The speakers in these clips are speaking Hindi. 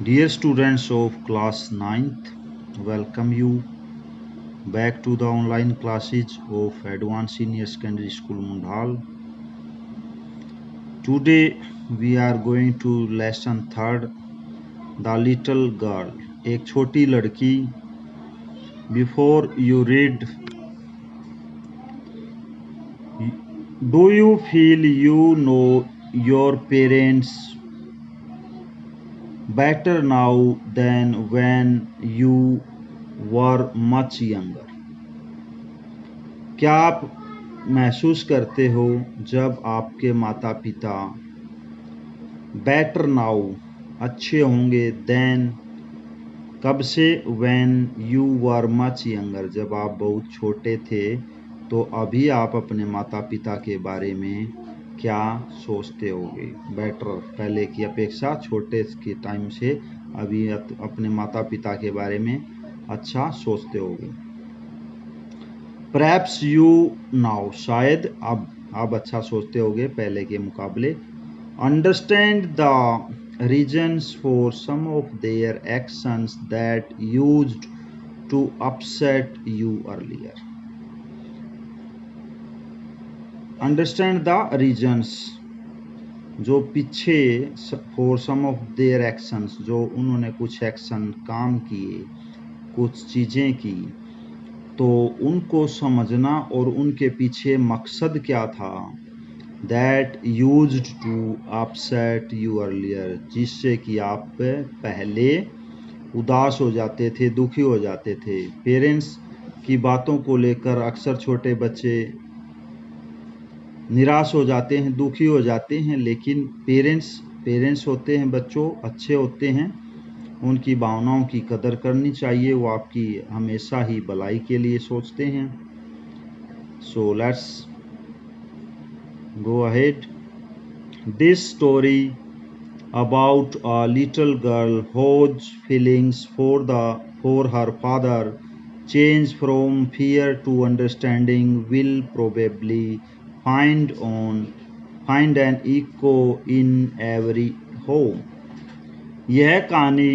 Dear students of class 9th, welcome you back to the online classes of Advanced Senior Secondary School Mundhal. Today we are going to lesson 3rd, The Little Girl, एक छोटी लड़की. Before you read, do you feel you know your parents better now than when you were much younger? क्या आप महसूस करते हो जब आपके माता पिता बेटर नाउ अच्छे होंगे देन कब से when you were much younger जब आप बहुत छोटे थे तो अभी आप अपने माता पिता के बारे में क्या सोचते होगे? बेटर पहले की अपेक्षा छोटे के टाइम से अभी अपने माता पिता के बारे में अच्छा सोचते होगे. Perhaps you now शायद अब आप अच्छा सोचते होगे पहले के मुकाबले. Understand the reasons for some of their actions that used to upset you earlier. Understand the reasons जो पीछे for some of their actions जो उन्होंने कुछ एक्शन काम किए कुछ चीजें की तो उनको समझना और उनके पीछे मकसद क्या था. That used to upset you earlier जिससे कि आप पहले उदास हो जाते थे, दुखी हो जाते थे. पेरेंट्स की बातों को लेकर अक्सर छोटे बच्चे निराश हो जाते हैं, दुखी हो जाते हैं, लेकिन पेरेंट्स होते हैं, बच्चों अच्छे होते हैं. उनकी भावनाओं की कदर करनी चाहिए, वो आपकी हमेशा ही भलाई के लिए सोचते हैं. So let's go ahead. This story about a little girl whose feelings for her father change from fear to understanding will probably find an echo in every home. यह कहानी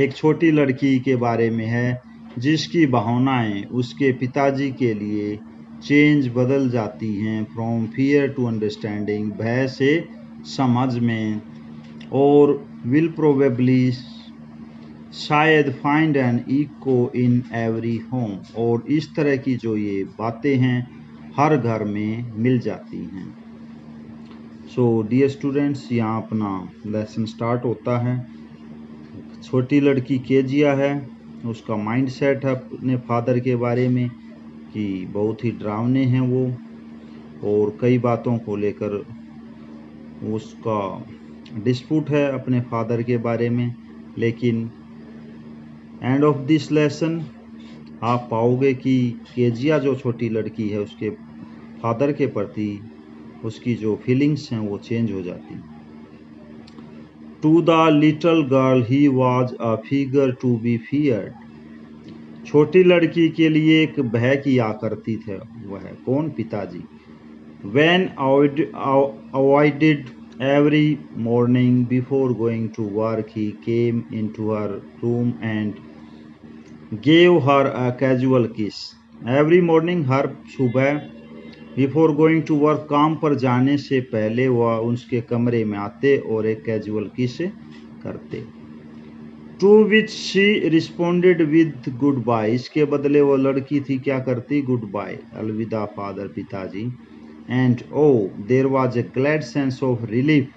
एक छोटी लड़की के बारे में है जिसकी भावनाएं उसके पिताजी के लिए चेंज बदल जाती हैं फ्रॉम फियर टू अंडरस्टैंडिंग भय से समझ में और विल प्रोबेबली शायद find an echo in every home और इस तरह की जो ये बातें हैं हर घर में मिल जाती हैं. सो डियर स्टूडेंट्स यहाँ अपना लेसन स्टार्ट होता है. छोटी लड़की केजिया है, उसका माइंड सेट है अपने फादर के बारे में कि बहुत ही डरावने हैं वो और कई बातों को लेकर उसका डिस्प्यूट है अपने फादर के बारे में. लेकिन एंड ऑफ दिस लेसन आप पाओगे कि केजिया जो छोटी लड़की है उसके फादर के प्रति उसकी जो फीलिंग्स हैं वो चेंज हो जाती हैं. To the little girl he was a figure to be feared. छोटी लड़की के लिए एक भय की आकृति थे. वह कौन? पिताजी. When avoided every morning before going to work he came into her room and gave her a casual kiss. Every morning हर सुबह बिफोर गोइंग टू वर्क काम पर जाने से पहले वह उसके कमरे में आते और एक कैजुअल किस करते. To which she responded with goodbye. इसके बदले वो लड़की थी क्या करती? गुड बाय, अलविदा फादर, पिताजी. And oh there was a glad sense of relief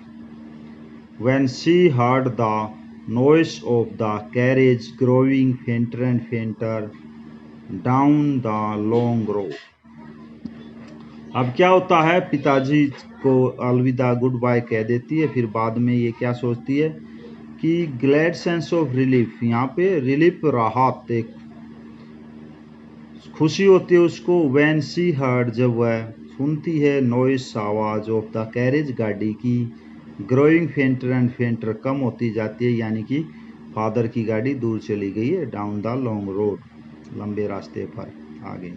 when she heard the noise of the carriage growing fainter and fainter down the long road. अब क्या होता है, पिताजी को अलविदा गुड बाय कह देती है, फिर बाद में ये क्या सोचती है कि ग्लैड सेंस ऑफ रिलीफ, यहाँ पे रिलीफ राहत एक खुशी होती है उसको. व्हेन सी हर्ड जब वह सुनती है नॉइस आवाज ऑफ द कैरेज गाड़ी की ग्रोइंग फेंटर एंड फेंटर कम होती जाती है यानी कि फादर की गाड़ी दूर चली गई है. डाउन द लॉन्ग रोड लंबे रास्ते पर आगे.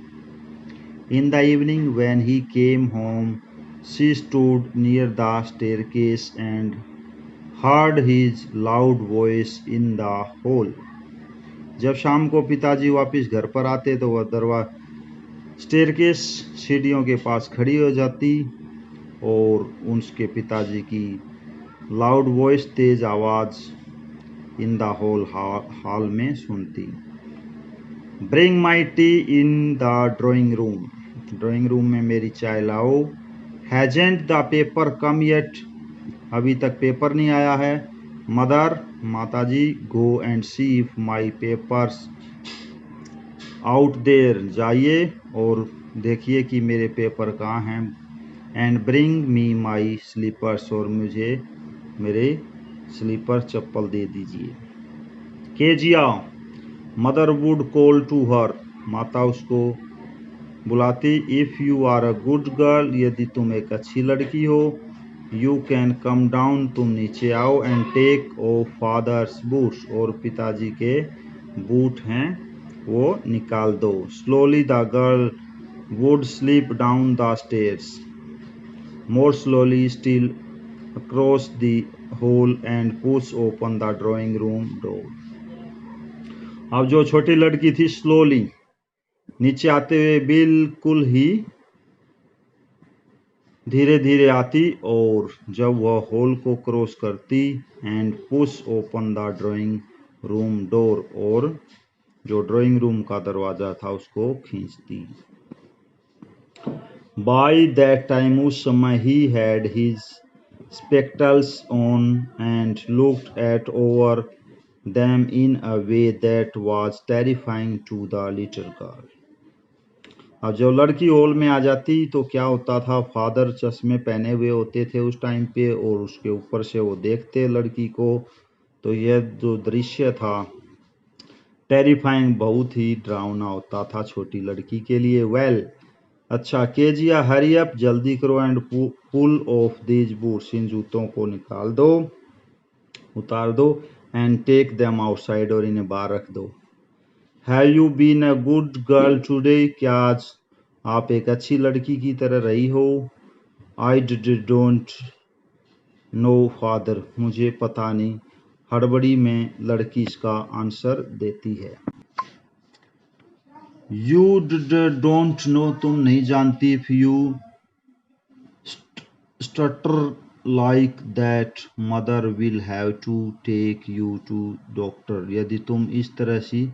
In the evening when he came home, she stood near the staircase and heard his loud voice in the hall. जब शाम को पिताजी वापस घर पर आते तो वह स्टेयरकेस सीढ़ियों के पास खड़ी हो जाती और उनके पिताजी की लाउड वॉइस तेज आवाज इन द हॉल में सुनती। Bring my tea in the drawing room में मेरी चाय लाओ। Hasn't the paper come yet, अभी तक पेपर नहीं आया है। मदर, माताजी, go and see if my papers out there, जाइए और देखिए कि मेरे पेपर कहाँ हैं। And bring me my slippers, और मुझे मेरे स्लीपर चप्पल दे दीजिए। Kezia, mother would call to her, माता उसको बुलाती। If you are a good girl, यदि तुम एक अच्छी लड़की हो। यू कैन कम डाउन, तुम नीचे आओ। And take off father's boots, और पिताजी के बूट हैं वो निकाल दो। Slowly the girl would slip down the stairs, more slowly still across the hall and push open the drawing room door. अब जो छोटी लड़की थी स्लोली नीचे आते हुए बिल्कुल ही धीरे धीरे आती, और जब वह हॉल को क्रॉस करती and push open the drawing room door, और जो ड्राइंग रूम का दरवाजा था उसको खींचती। बाय दैट टाइम, उस समय ही had his spectacles on and looked at over them in a way that was terrifying to the little girl. अब जब लड़की हॉल में आ जाती तो क्या होता था, फादर चश्मे पहने हुए होते थे उस टाइम पे, और उसके ऊपर से वो देखते लड़की को, तो यह जो दृश्य था टेरिफाइंग, बहुत ही डरावना होता था छोटी लड़की के लिए। वेल, अच्छा, केजिया हरी अप, जल्दी करो। And pull off these boots, इन जूतों को निकाल दो, उतार दो। एंड टेक देम आउटसाइड, और इन्हें बाहर रख दो। Have you been a good girl today, क्या आज आप एक अच्छी लड़की की तरह रही हो। आई डोंट नो फादर, मुझे पता नहीं, हड़बड़ी में लड़की इसका आंसर देती है। यू डोंट नो, तुम नहीं जानती। If you stutter like that, mother will have to take you to doctor, यदि तुम इस तरह से,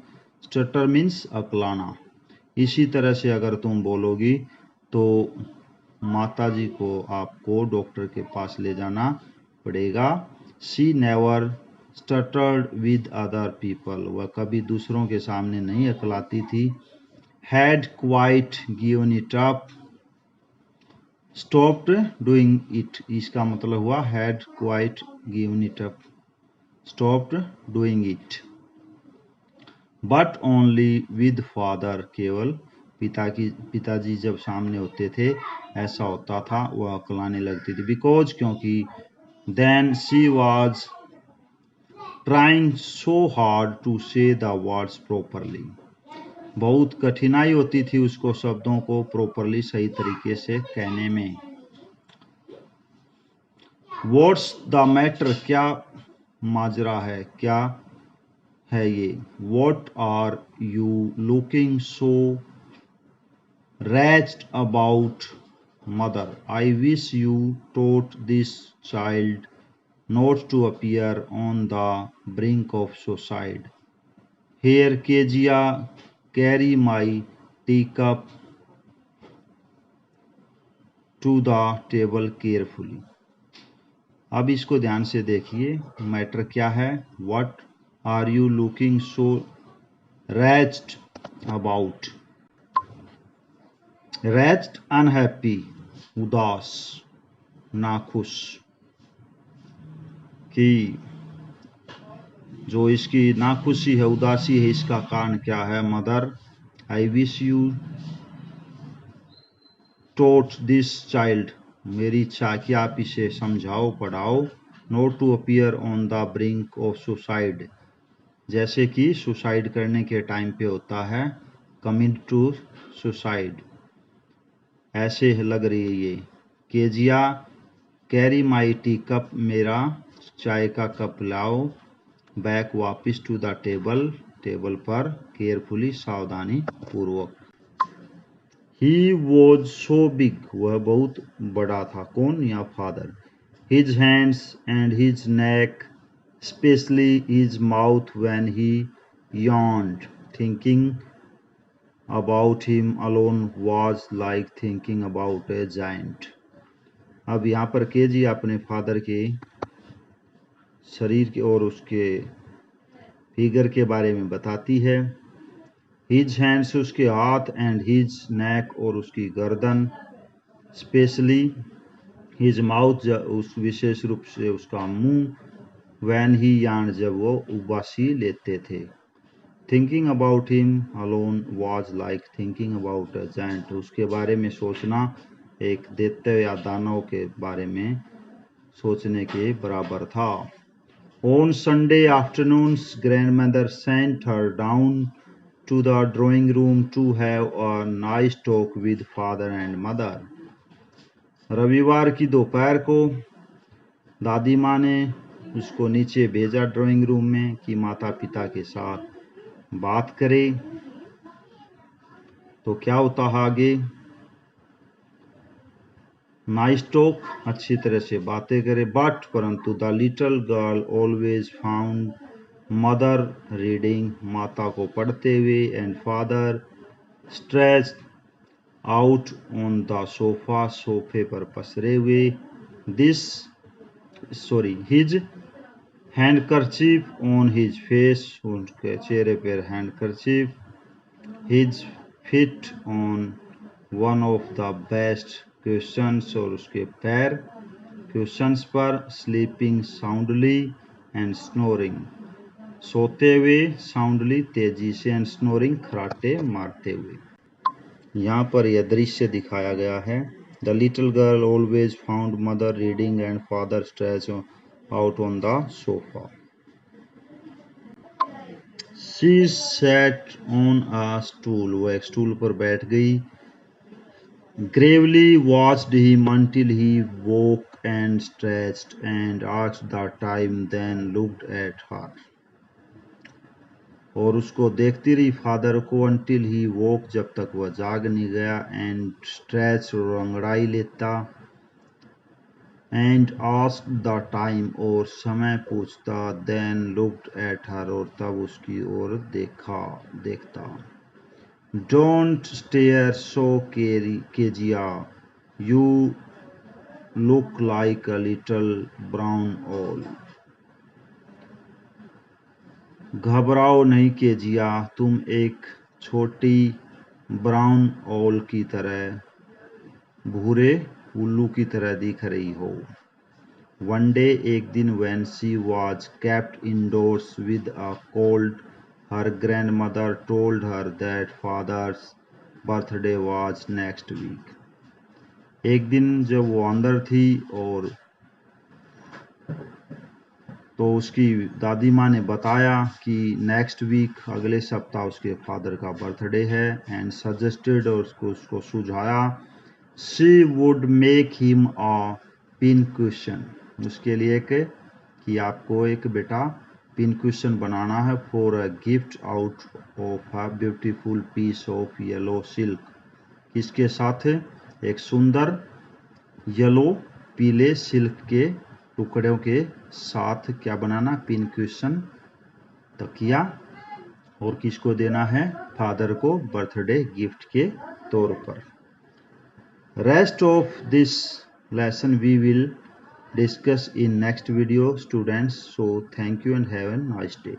स्टटर मीन्स अकलाना, इसी तरह से अगर तुम बोलोगी तो माताजी को आपको डॉक्टर के पास ले जाना पड़ेगा। She never stuttered with other people, वह कभी दूसरों के सामने नहीं अकलाती थी। Had quite given it up, stopped doing it, इसका मतलब हुआ had quite given it up, stopped doing it. But only with father, केवल पिताजी जब सामने होते थे ऐसा होता था, वह अकलाने लगती थी। बिकॉज, क्योंकि then she was trying so hard to say the words properly, बहुत कठिनाई होती थी उसको शब्दों को प्रॉपरली, सही तरीके से कहने में। व्हाट्स द मैटर, क्या माजरा है, क्या है ये। What are you looking so wretched about, mother, I wish you taught this child not to appear on the brink of suicide. Here, Kezia, carry my teacup to the table carefully. अब इसको ध्यान से देखिए, मैटर क्या है। What are you looking so wretched about? Wretched, unhappy, उदास, नाखुश, कि जो इसकी नाखुशी है, उदासी है, इसका कारण क्या है। Mother, I wish you taught this child, मेरी इच्छा कि आप इसे समझाओ, पढ़ाओ। Not to appear on the brink of suicide, जैसे कि सुसाइड करने के टाइम पे होता है, कमिंग टू सुसाइड, ऐसे लग रही है ये। Kezia, carry my tea cup, मेरा चाय का कप लाओ, बैक वापस टू द टेबल, टेबल पर, केयरफुली सावधानी पूर्वक। ही वॉज सो बिग, वह बहुत बड़ा था। कौन? या father. His hands and his neck, specially his mouth when he yawned. Thinking about him alone was like thinking about a giant. अब यहाँ पर केजी अपने फादर के शरीर के और उसके फिगर के बारे में बताती है। हिज हैंड्स, उसके हाथ, एंड हिज नेक, और उसकी गर्दन, स्पेशली हिज माउथ, उस विशेष रूप से उसका मुंह, वैन ही यार्न, जब वो उबासी लेते थे। Thinking about him alone was like thinking about a giant, उसके बारे में सोचना एक दैत्य या दानव के बारे में सोचने के बराबर था। On Sunday afternoons grandmother sent her down to the drawing room to have a nice talk with father and mother. रविवार की दोपहर को दादी माँ ने उसको नीचे भेजा ड्राइंग रूम में कि माता पिता के साथ बात करे। तो क्या होता है आगे? नाइस टॉक, अच्छी तरह से बातें करे। बट परंतु the little girl always found mother reading, माता को पढ़ते हुए, and father stretched out on the sofa, सोफे पर पसरे हुए। His handkerchief on his face, उनके चेहरे पर handkerchief. His feet on one of the best questions, और उसके पैर क्वेश्चंस पर। स्लीपिंग साउंडली एंड स्नोरिंग, सोते हुए, साउंडली तेजी से, एंड स्नोरिंग खराटे मारते हुए। यहाँ पर यह दृश्य दिखाया गया है। The little girl always found mother reading and father stretch out on the sofa. She sat on a stool, वह एक स्टूल पर बैठ गई। Gravely watched him until he woke and stretched and asked the time, then looked at her. और उसको देखती रही फादर को until he woke, जब तक वह जाग नहीं गया, and stretched, और अंगड़ाई लेता, and asked the time, और समय पूछता, then looked at her, और तब उसकी ओर देखता। Don't stare so, Kezia. You look like a little brown owl. घबराओ नहीं केजिया, तुम एक छोटी ब्राउन ओल की तरह, भूरे उल्लू की तरह दिख रही हो। One day, एक दिन, when she was kept indoors with a cold, her grandmother told her that father's birthday was next week. एक दिन जब वो अंदर थी और तो उसकी दादी माँ ने बताया कि नेक्स्ट वीक, अगले सप्ताह, उसके फादर का बर्थडे है। एंड सजेस्टेड, और उसको सुझाया, she would make him a pin question, उसके लिए कि आपको एक बेटा पिन क्वेश्चन बनाना है, for a gift out of a beautiful piece of yellow silk, इसके साथ एक सुंदर येलो, पीले सिल्क के टुकड़ों के साथ क्या बनाना? पिन क्वेश्चन, तकिया। और किसको देना है? फादर को, बर्थडे गिफ्ट के तौर पर। Rest of this lesson we will discuss in next video, students. So thank you and have a nice day.